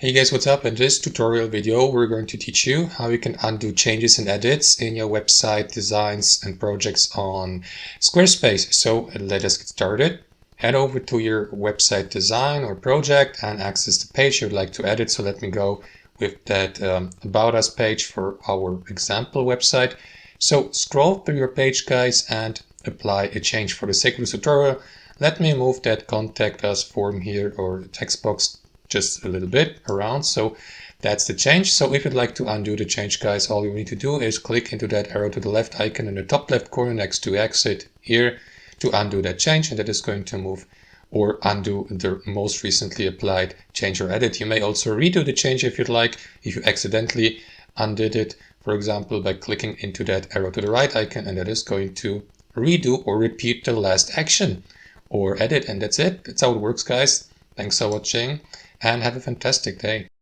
Hey guys, what's up? In this tutorial video, we're going to teach you how you can undo changes and edits in your website designs and projects on Squarespace. So let us get started. Head over to your website design or project and access the page you'd like to edit. So let me go with that About Us page for our example website. So scroll through your page, guys, and apply a change. For the sake of this tutorial, let me move that Contact Us form here or text box just a little bit around. So that's the change. So if you'd like to undo the change, guys, all you need to do is click into that arrow to the left icon in the top left corner next to exit here to undo that change, and that is going to move or undo the most recently applied change or edit. You may also redo the change if you'd like, if you accidentally undid it, for example, by clicking into that arrow to the right icon, and that is going to redo or repeat the last action or edit. And that's it. That's how it works, guys. Thanks for watching and have a fantastic day.